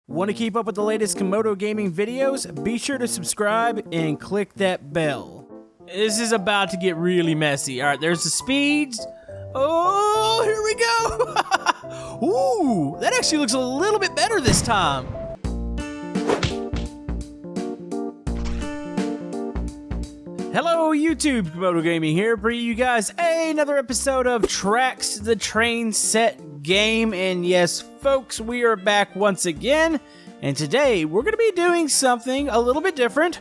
Want to keep up with the latest Camodo gaming videos? Be sure to subscribe and click that bell. This is about to get really messy. Alright, there's the speeds. Oh, here we go! Ooh, that actually looks a little bit better this time. Hello YouTube, Camodo Gaming here, bringing you guys another episode of Tracks the Train Set Game. And yes, folks, we are back once again, and today we're going to be doing something a little bit different.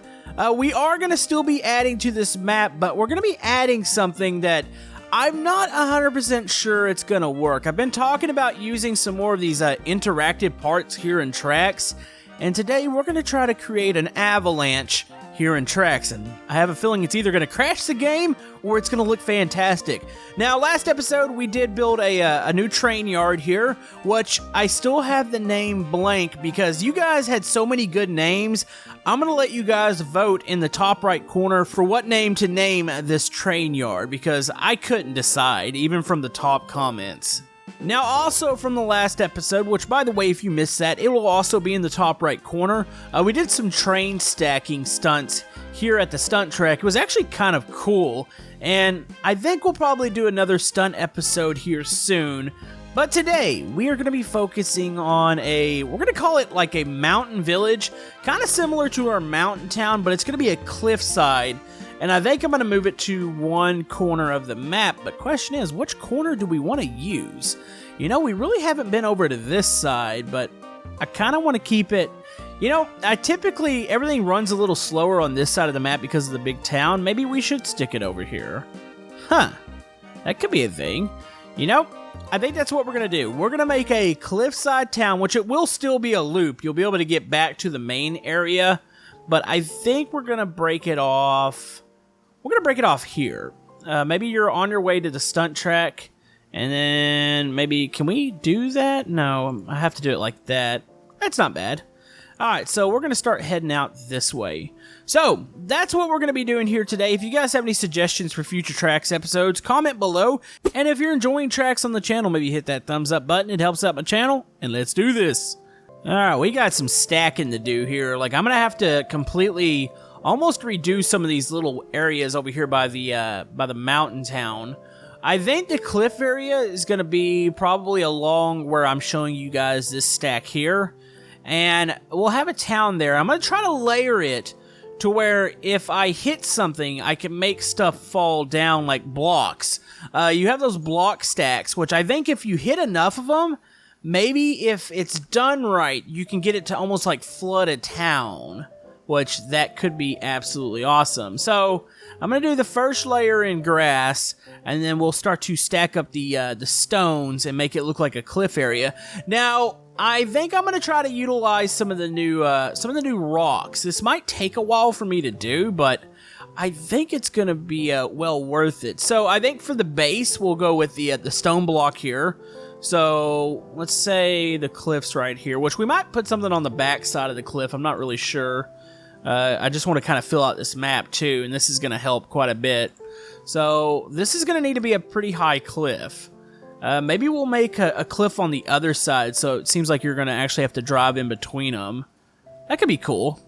We are going to still be adding to this map, but we're going to be adding something that I'm not 100% sure it's going to work. I've been talking about using some more of these interactive parts here in Tracks, and today we're going to try to create an avalanche here in Tracks, and I have a feeling it's either going to crash the game or it's going to look fantastic. Now, last episode we did build a new train yard here, which I still have the name blank because you guys had so many good names. I'm going to let you guys vote in the top right corner for what name to name this train yard because I couldn't decide, even from the top comments. Now, also from the last episode, which by the way, if you missed that, it will also be in the top right corner, we did some train stacking stunts here at the stunt track. It was actually kind of cool, and I think we'll probably do another stunt episode here soon. But today, we are going to be focusing on we're going to call it like a mountain village, kind of similar to our mountain town, but it's going to be a cliffside. And I think I'm going to move it to one corner of the map, but question is, which corner do we want to use? You know, we really haven't been over to this side, but I kind of want to keep it, you know, everything runs a little slower on this side of the map because of the big town. Maybe we should stick it over here. Huh, that could be a thing. You know, I think that's what we're going to do. We're going to make a cliffside town, which it will still be a loop. You'll be able to get back to the main area, but I think we're going to break it off. We're going to break it off here. Maybe you're on your way to the stunt track, and then maybe, can we do that? No, I have to do it like that. That's not bad. Alright, so we're going to start heading out this way. So, that's what we're going to be doing here today. If you guys have any suggestions for future Tracks episodes, comment below. And if you're enjoying Tracks on the channel, maybe hit that thumbs up button. It helps out my channel, and let's do this. Alright, we got some stacking to do here. Like, I'm going to have to completely almost redo some of these little areas over here by the mountain town. I think the cliff area is going to be probably along where I'm showing you guys this stack here. And we'll have a town there. I'm going to try to layer it to where if I hit something, I can make stuff fall down like blocks. You have those block stacks, which I think if you hit enough of them, maybe if it's done right, you can get it to almost like flood a town, which that could be absolutely awesome. So I'm going to do the first layer in grass, and then we'll start to stack up the stones and make it look like a cliff area. Now, I think I'm going to try to utilize some of the new rocks. This might take a while for me to do, but I think it's going to be well worth it. So I think for the base, we'll go with the stone block here. So let's say the cliff's right here, which we might put something on the back side of the cliff. I'm not really sure. I just want to kind of fill out this map too, and this is going to help quite a bit. So this is going to need to be a pretty high cliff. Maybe we'll make a cliff on the other side, so it seems like you're going to actually have to drive in between them. That could be cool.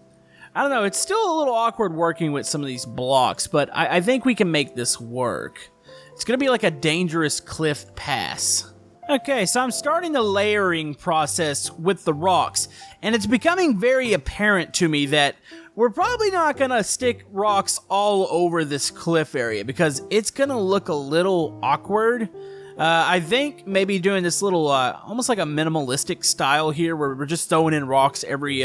I don't know, it's still a little awkward working with some of these blocks, but I think we can make this work. It's going to be like a dangerous cliff pass. Okay, so I'm starting the layering process with the rocks, and it's becoming very apparent to me that we're probably not going to stick rocks all over this cliff area because it's going to look a little awkward. I think maybe doing this little, almost like a minimalistic style here where we're just throwing in rocks every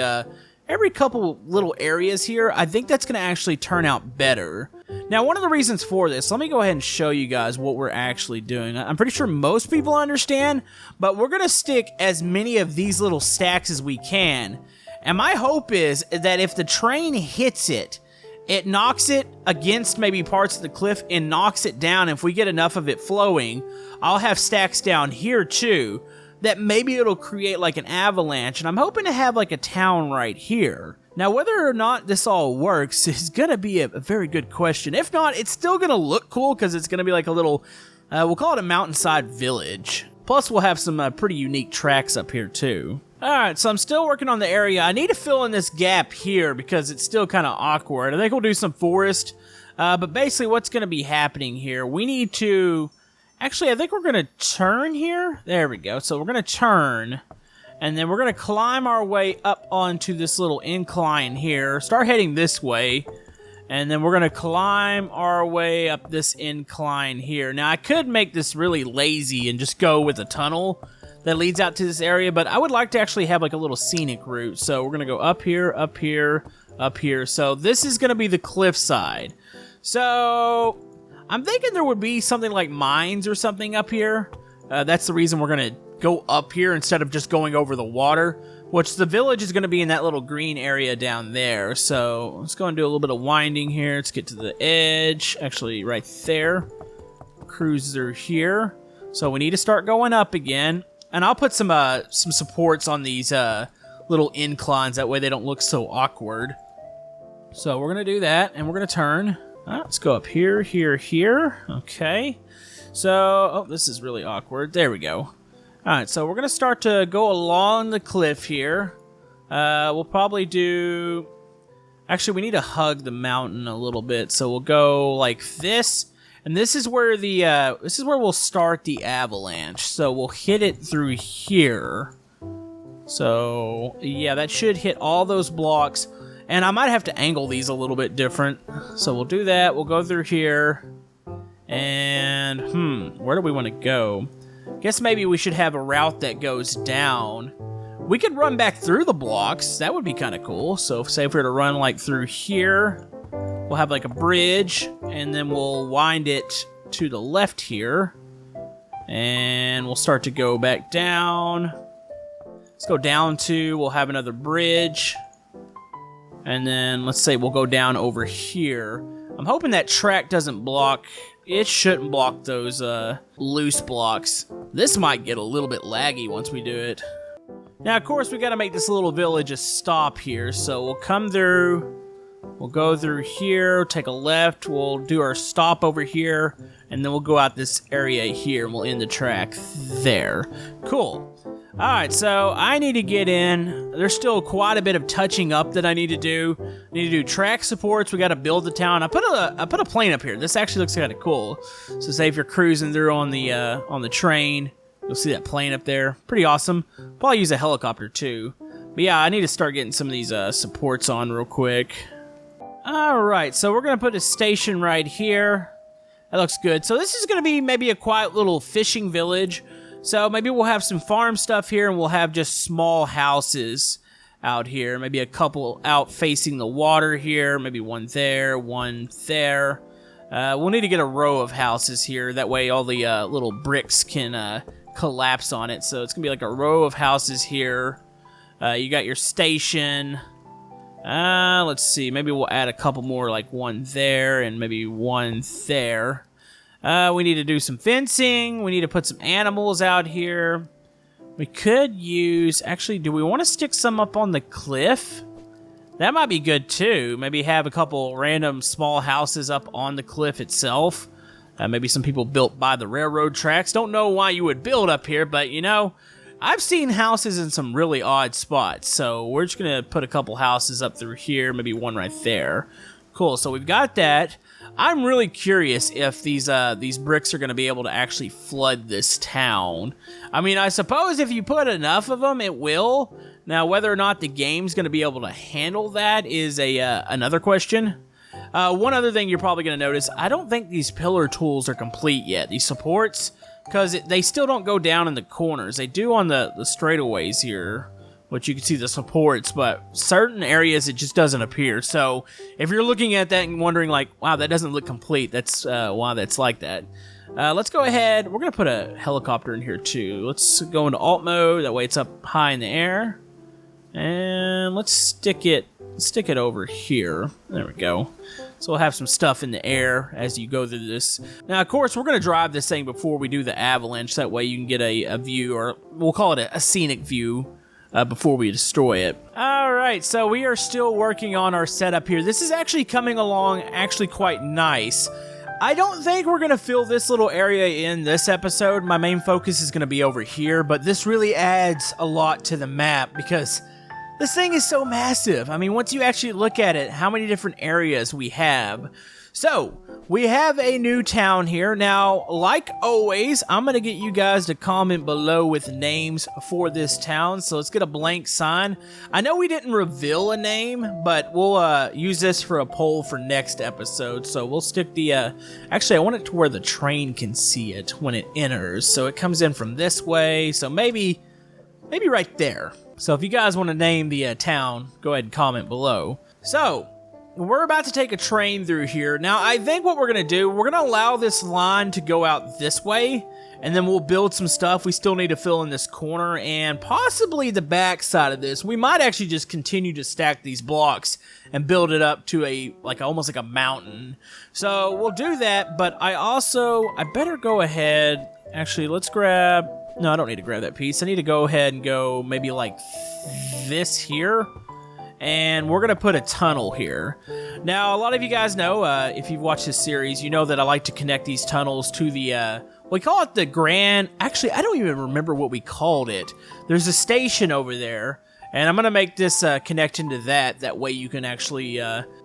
couple little areas here, I think that's going to actually turn out better. Now, one of the reasons for this, let me go ahead and show you guys what we're actually doing. I'm pretty sure most people understand, but we're going to stick as many of these little stacks as we can. And my hope is that if the train hits it, it knocks it against maybe parts of the cliff and knocks it down. If we get enough of it flowing, I'll have stacks down here too, that maybe it'll create like an avalanche, and I'm hoping to have like a town right here. Now, whether or not this all works is going to be a very good question. If not, it's still going to look cool because it's going to be like a little, we'll call it a Mountainside Village. Plus, we'll have some pretty unique tracks up here, too. Alright, so I'm still working on the area. I need to fill in this gap here because it's still kind of awkward. I think we'll do some forest. But basically, what's going to be happening here, we need to... Actually, I think we're going to turn here. There we go. So we're going to turn. And then we're going to climb our way up onto this little incline here. Start heading this way. And then we're going to climb our way up this incline here. Now, I could make this really lazy and just go with a tunnel that leads out to this area, but I would like to actually have like a little scenic route. So we're going to go up here, up here, up here. So this is going to be the cliff side. So I'm thinking there would be something like mines or something up here. That's the reason we're going to go up here instead of just going over the water, which the village is going to be in that little green area down there. So let's go and do a little bit of winding here. Let's get to the edge, actually right there. Cruise through here. So we need to start going up again. And I'll put some supports on these little inclines. That way they don't look so awkward. So we're going to do that, and we're going to turn. Let's go up here, here, here. Okay. So, oh, this is really awkward. There we go. Alright, so we're going to start to go along the cliff here. We'll probably do... Actually, we need to hug the mountain a little bit. So we'll go like this. And this is where the this is where we'll start the avalanche. So we'll hit it through here. So yeah, that should hit all those blocks. And I might have to angle these a little bit different. So we'll do that. We'll go through here. And where do we want to go? Guess maybe we should have a route that goes down. We could run back through the blocks. That would be kind of cool. So say if we were to run like through here. We'll have like a bridge, and then we'll wind it to the left here. And we'll start to go back down. Let's go down to, we'll have another bridge. And then let's say we'll go down over here. I'm hoping that track doesn't block. It shouldn't block those loose blocks. This might get a little bit laggy once we do it. Now, of course, we got to make this little village a stop here. So we'll come through. We'll go through here, take a left, we'll do our stop over here, and then we'll go out this area here, and we'll end the track there. Cool. Alright, so I need to get in. There's still quite a bit of touching up that I need to do. I need to do track supports, we gotta build the town. I put a plane up here. This actually looks kinda cool. So say if you're cruising through on the train, you'll see that plane up there. Pretty awesome. Probably use a helicopter too. But yeah, I need to start getting some of these supports on real quick. Alright, so we're going to put a station right here. That looks good. So this is going to be maybe a quiet little fishing village. So maybe we'll have some farm stuff here, and we'll have just small houses out here. Maybe a couple out facing the water here. Maybe one there, one there. We'll need to get a row of houses here. That way all the little bricks can collapse on it. So it's going to be like a row of houses here. You got your station. Let's see. Maybe we'll add a couple more, like one there and maybe one there. We need to do some fencing. We need to put some animals out here. We could use... Actually, do we want to stick some up on the cliff? That might be good, too. Maybe have a couple random small houses up on the cliff itself. Maybe some people built by the railroad tracks. Don't know why you would build up here, but, you know... I've seen houses in some really odd spots, so we're just going to put a couple houses up through here, maybe one right there. Cool, so we've got that. I'm really curious if these bricks are going to be able to actually flood this town. I mean, I suppose if you put enough of them, it will. Now, whether or not the game's going to be able to handle that is another question. One other thing you're probably going to notice, I don't think these pillar tools are complete yet. These supports... Because they still don't go down in the corners. They do on the straightaways here, which you can see the supports, but certain areas it just doesn't appear. So if you're looking at that and wondering like, wow, that doesn't look complete, that's why that's like that. Let's go ahead. We're going to put a helicopter in here too. Let's go into alt mode. That way it's up high in the air. And let's stick it over here. There we go. So we'll have some stuff in the air as you go through this. Now, of course, we're going to drive this thing before we do the avalanche. That way you can get a view, or we'll call it a scenic view, before we destroy it. Alright, so we are still working on our setup here. This is actually coming along quite nice. I don't think we're going to fill this little area in this episode. My main focus is going to be over here, but this really adds a lot to the map because this thing is so massive. I mean, once you actually look at it, how many different areas we have. So, we have a new town here. Now, like always, I'm going to get you guys to comment below with names for this town. So, let's get a blank sign. I know we didn't reveal a name, but we'll use this for a poll for next episode. So, we'll stick the... Actually, I want it to where the train can see it when it enters. So, it comes in from this way. So, maybe right there. So, if you guys want to name the town, go ahead and comment below. So... we're about to take a train through here. Now, I think what we're going to do, we're going to allow this line to go out this way, and then we'll build some stuff. We still need to fill in this corner and possibly the back side of this. We might actually just continue to stack these blocks and build it up to almost like a mountain. So, we'll do that, but I better go ahead. Actually, let's grab... no, I don't need to grab that piece. I need to go ahead and go maybe like this here. And we're going to put a tunnel here. Now, a lot of you guys know, if you've watched this series, you know that I like to connect these tunnels to the, we call it the Grand... actually, I don't even remember what we called it. There's a station over there, and I'm going to make this connection to that. That way you can actually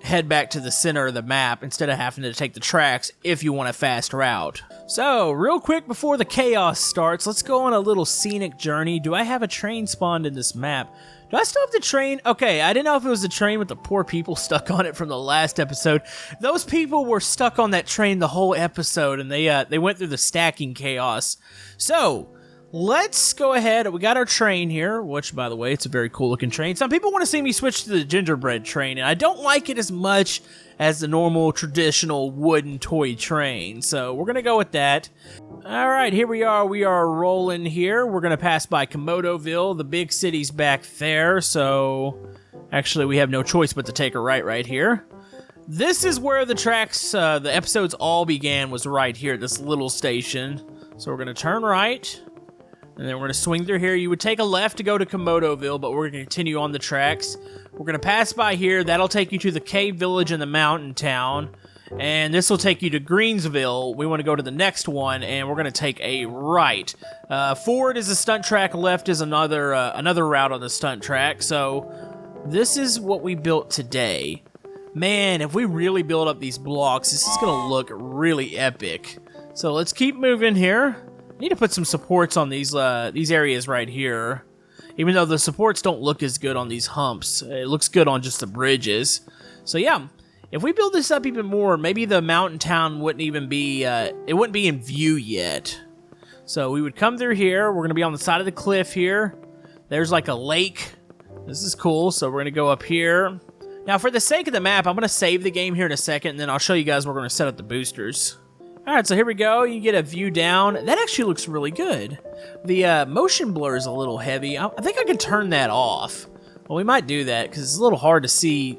head back to the center of the map instead of having to take the tracks if you want a fast route. So, real quick before the chaos starts, let's go on a little scenic journey. Do I have a train spawned in this map? Do I still have the train? Okay, I didn't know if it was the train with the poor people stuck on it from the last episode. Those people were stuck on that train the whole episode, and they went through the stacking chaos. So, let's go ahead. We got our train here, which, by the way, it's a very cool-looking train. Some people want to see me switch to the gingerbread train, and I don't like it as much as the normal, traditional wooden toy train. So, we're going to go with that. Alright, here we are. We are rolling here. We're going to pass by Camodoville. The big city's back there, so... actually, we have no choice but to take a right here. This is where the tracks, the episodes all began, was right here, this little station. So we're going to turn right, and then we're going to swing through here. You would take a left to go to Camodoville, but we're going to continue on the tracks. We're going to pass by here. That'll take you to the cave village in the mountain town. And this will take you to Greensville. We want to go to the next one, and we're going to take a right. Forward is a stunt track, left is another route on the stunt track. So this is what we built today. Man, if we really build up these blocks, this is going to look really epic. So let's keep moving here. Need to put some supports on these areas right here. Even though the supports don't look as good on these humps, it looks good on just the bridges. So yeah. If we build this up even more, maybe the mountain town wouldn't even be, it wouldn't be in view yet. So we would come through here. We're going to be on the side of the cliff here. There's like a lake. This is cool. So we're going to go up here. Now, for the sake of the map, I'm going to save the game here in a second, and then I'll show you guys where we're going to set up the boosters. All right, so here we go. You get a view down. That actually looks really good. The motion blur is a little heavy. I think I can turn that off. Well, we might do that because it's a little hard to see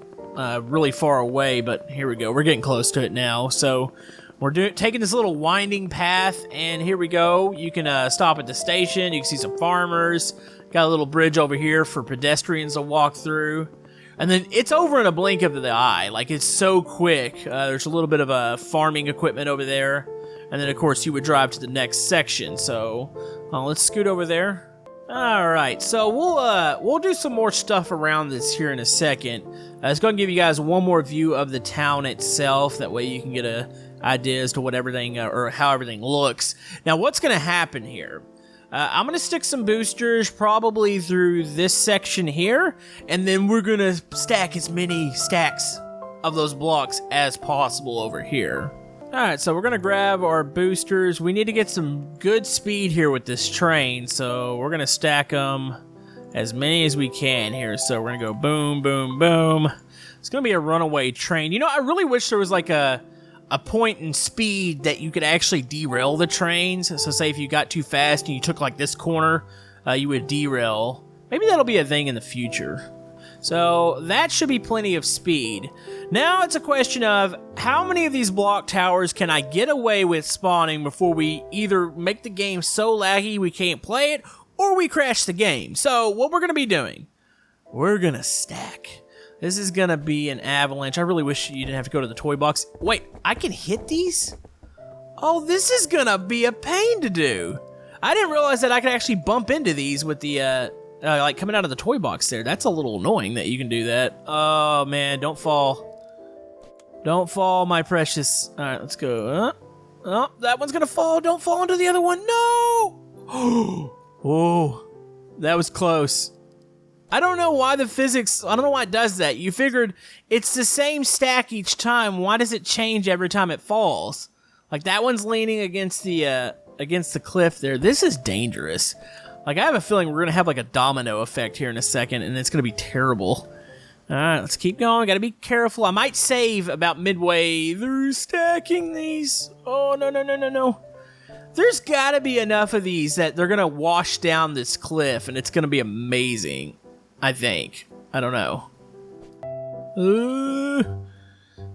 really far away, but here we go. We're getting close to it now. So we're taking this little winding path, and here we go. You can stop at the station. You can see some farmers. Got a little bridge over here for pedestrians to walk through. And then it's over in a blink of the eye. Like, it's so quick. There's a little bit of farming equipment over there. And then, of course, you would drive to the next section. So let's scoot over there. Alright, so we'll do some more stuff around this here in a second. It's going to give you guys one more view of the town itself. That way you can get an idea as to what everything, or how everything looks. Now, what's going to happen here? I'm going to stick some boosters probably through this section here. And then we're going to stack as many stacks of those blocks as possible over here. Alright, so we're going to grab our boosters. We need to get some good speed here with this train, so we're going to stack them as many as we can here. So we're going to go boom, boom, boom. It's going to be a runaway train. You know, I really wish there was like a point in speed that you could actually derail the trains. So say if you got too fast and you took like this corner, you would derail. Maybe that'll be a thing in the future. So that should be plenty of speed. Now it's a question of how many of these block towers can I get away with spawning before we either make the game so laggy we can't play it, or we crash the game. So what we're going to be doing, we're going to stack. This is going to be an avalanche. I really wish you didn't have to go to the toy box. Wait, I can hit these? Oh, this is gonna be a pain to do. I didn't realize that I could actually bump into these with the, like coming out of the toy box there. That's a little annoying that you can do that. Oh man, don't fall. Don't fall, my precious. All right, let's go. Oh, that one's gonna fall. Don't fall into the other one. No! Oh, that was close. I don't know why the physics, I don't know why it does that. You figured it's the same stack each time. Why does it change every time it falls? Like that one's leaning against the cliff there. This is dangerous. Like I have a feeling we're gonna have like a domino effect here in a second and it's gonna be terrible. All right, let's keep going. Gotta be careful. I might save about midway through stacking these. Oh, no, no, no, no, no. There's gotta be enough of these that they're gonna wash down this cliff and it's gonna be amazing. I think. I don't know.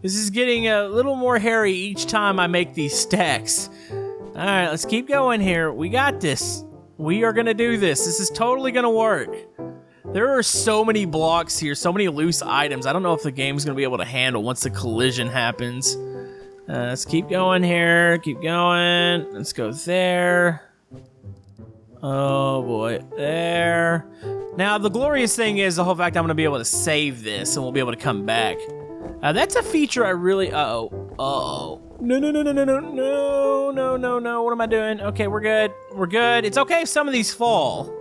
This is getting a little more hairy each time I make these stacks. All right, let's keep going here. We got this. We are gonna do this. This is totally gonna work. There are so many blocks here, so many loose items. I don't know if the game's gonna be able to handle once the collision happens. Let's keep going here. Keep going. Let's go there. Oh boy, there. Now, the glorious thing is the whole fact I'm going to be able to save this and we'll be able to come back. That's a feature I really... Uh-oh. No, no, no, no, no, no, no, no, no, no. What am I doing? Okay, we're good. We're good. It's okay if some of these fall.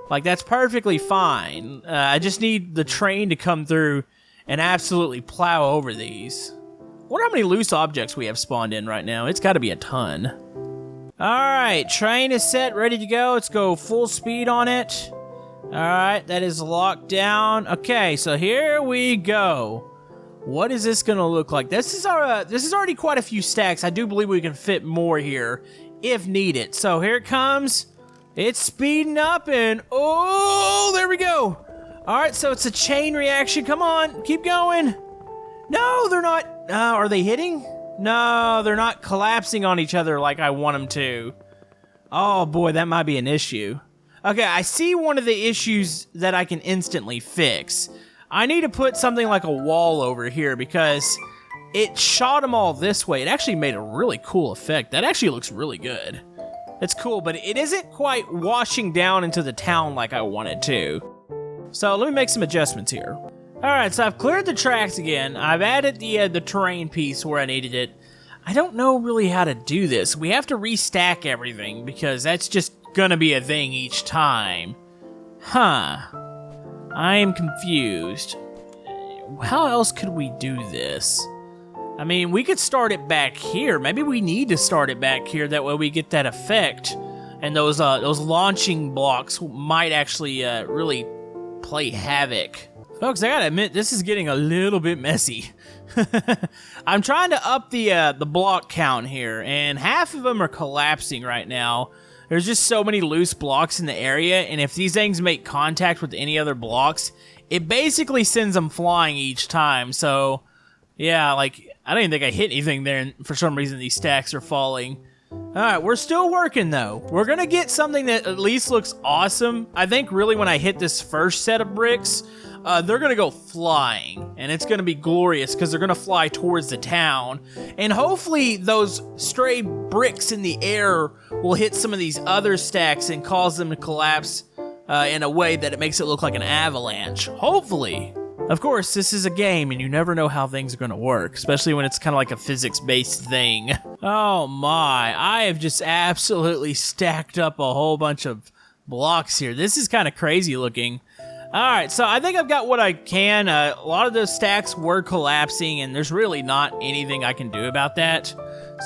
Like, that's perfectly fine. I just need the train to come through and absolutely plow over these. I wonder how many loose objects we have spawned in right now. It's got to be a ton. All right, train is set, ready to go. Let's go full speed on it. All right, that is locked down. Okay, so here we go. What is this gonna look like? This is already quite a few stacks. I do believe we can fit more here if needed. So here it comes. It's speeding up and oh, there we go. All right, so it's a chain reaction. Come on, keep going. No, they're not. Are they hitting? No, they're not collapsing on each other like I want them to. Oh boy, that might be an issue. Okay, I see one of the issues that I can instantly fix. I need to put something like a wall over here because it shot them all this way. It actually made a really cool effect. That actually looks really good. It's cool, but it isn't quite washing down into the town like I want it to. So let me make some adjustments here. All right, so I've cleared the tracks again. I've added the terrain piece where I needed it. I don't know really how to do this. We have to restack everything because that's just gonna be a thing each time. Huh. I am confused. How else could we do this? I mean, we could start it back here. Maybe we need to start it back here. That way we get that effect. And those launching blocks might actually really play havoc. Folks, I gotta admit, this is getting a little bit messy. I'm trying to up the block count here, and half of them are collapsing right now. There's just so many loose blocks in the area, and if these things make contact with any other blocks, it basically sends them flying each time. So, yeah, like, I don't even think I hit anything there, and for some reason these stacks are falling. Alright, we're still working, though. We're gonna get something that at least looks awesome. I think, really, when I hit this first set of bricks, they're gonna go flying, and it's gonna be glorious because they're gonna fly towards the town, and hopefully those stray bricks in the air will hit some of these other stacks and cause them to collapse in a way that it makes it look like an avalanche. Hopefully. Of course, this is a game, and you never know how things are gonna work, especially when it's kind of like a physics-based thing. Oh my, I have just absolutely stacked up a whole bunch of blocks here. This is kind of crazy looking. Alright, so I think I've got what I can. A lot of those stacks were collapsing, and there's really not anything I can do about that.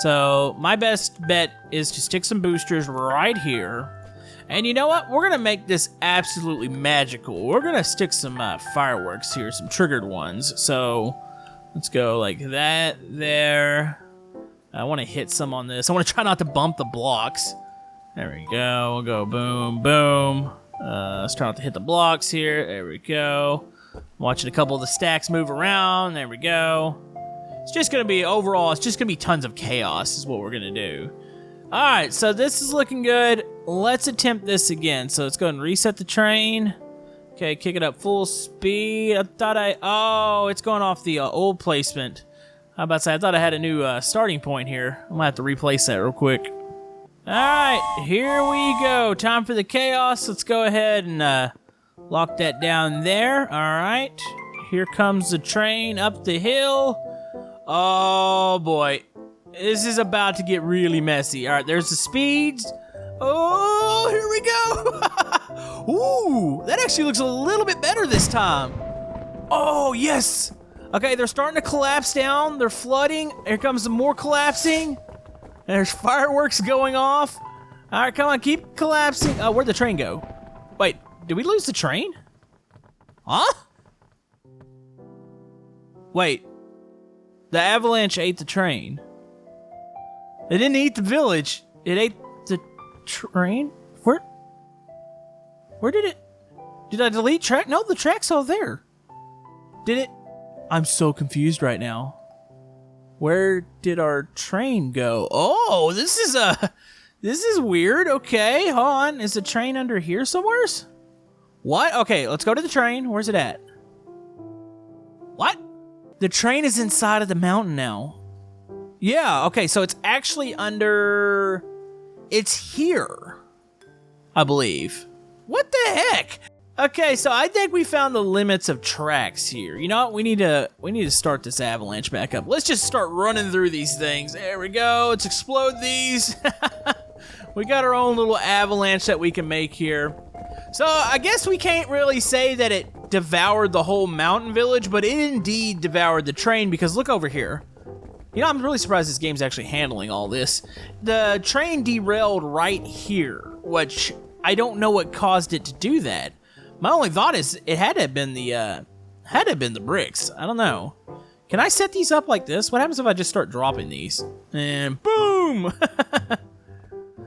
So my best bet is to stick some boosters right here. And you know what? We're going to make this absolutely magical. We're going to stick some fireworks here, some triggered ones. So let's go like that there. I want to hit some on this. I want to try not to bump the blocks. There we go. We'll go boom, boom. Let's try not to hit the blocks here. There we go. Watching a couple of the stacks move around. There we go. It's just going to be, overall, it's just going to be tons of chaos is what we're going to do. Alright, so this is looking good. Let's attempt this again. So let's go ahead and reset the train. Okay, kick it up full speed. Oh, it's going off the old placement. I'm about to say, I thought I had a new starting point here. I'm gonna have to replace that real quick. Alright, here we go. Time for the chaos. Let's go ahead and lock that down there. Alright. Here comes the train up the hill. Oh boy. This is about to get really messy. Alright, there's the speeds. Oh, here we go. Ooh, that actually looks a little bit better this time. Oh, yes. Okay, they're starting to collapse down. They're flooding. Here comes some more collapsing. There's fireworks going off. All right, come on, keep collapsing. Oh, where'd the train go? Wait, did we lose the train? Huh? Wait, the avalanche ate the train. It didn't eat the village. It ate the train? Where did it? Did I delete track? No, the track's all there. Did it? I'm so confused right now. Where did our train go? Oh, this is weird. Okay, hold on. Is the train under here somewheres? What? Okay, let's go to the train. Where's it at? What? The train is inside of the mountain now. Yeah, okay, so it's actually under... It's here, I believe. What the heck? Okay, so I think we found the limits of tracks here. You know what? We need to start this avalanche back up. Let's just start running through these things. There we go. Let's explode these. We got our own little avalanche that we can make here. So I guess we can't really say that it devoured the whole mountain village, but it indeed devoured the train because look over here. You know, I'm really surprised this game's actually handling all this. The train derailed right here, which I don't know what caused it to do that. My only thought is it had to have been the bricks. I don't know. Can I set these up like this? What happens if I just start dropping these? And boom!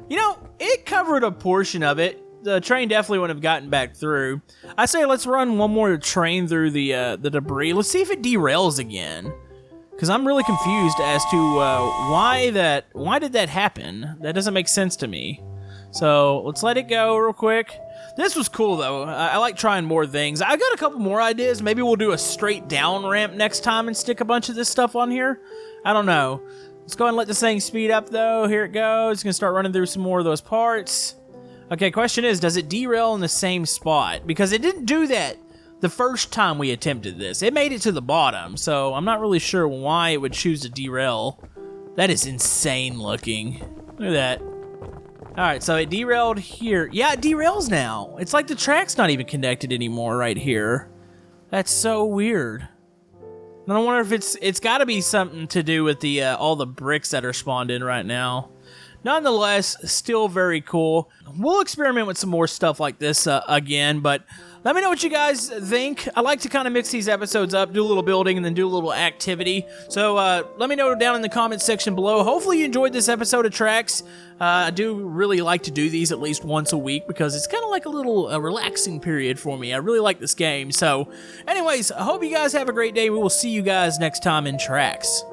You know, it covered a portion of it. The train definitely wouldn't have gotten back through. I say let's run one more train through the debris. Let's see if it derails again. Because I'm really confused as to why did that happen? That doesn't make sense to me. So let's let it go real quick. This was cool though. I like trying more things. I got a couple more ideas. Maybe we'll do a straight down ramp next time and stick a bunch of this stuff on here. I don't know. Let's go ahead and let this thing speed up though. Here it goes. It's gonna start running through some more of those parts. Okay, question is, does it derail in the same spot? Because it didn't do that the first time we attempted this. It made it to the bottom, so I'm not really sure why it would choose to derail. That is insane looking. Look at that. Alright, so it derailed here. Yeah, it derails now. It's like the track's not even connected anymore right here. That's so weird. And I wonder if it's got to be something to do with the all the bricks that are spawned in right now. Nonetheless, still very cool. We'll experiment with some more stuff like this again, but let me know what you guys think. I like to kind of mix these episodes up, do a little building, and then do a little activity. So let me know down in the comments section below. Hopefully you enjoyed this episode of Tracks. I do really like to do these at least once a week because it's kind of like a little relaxing period for me. I really like this game. So anyways, I hope you guys have a great day. We will see you guys next time in Tracks.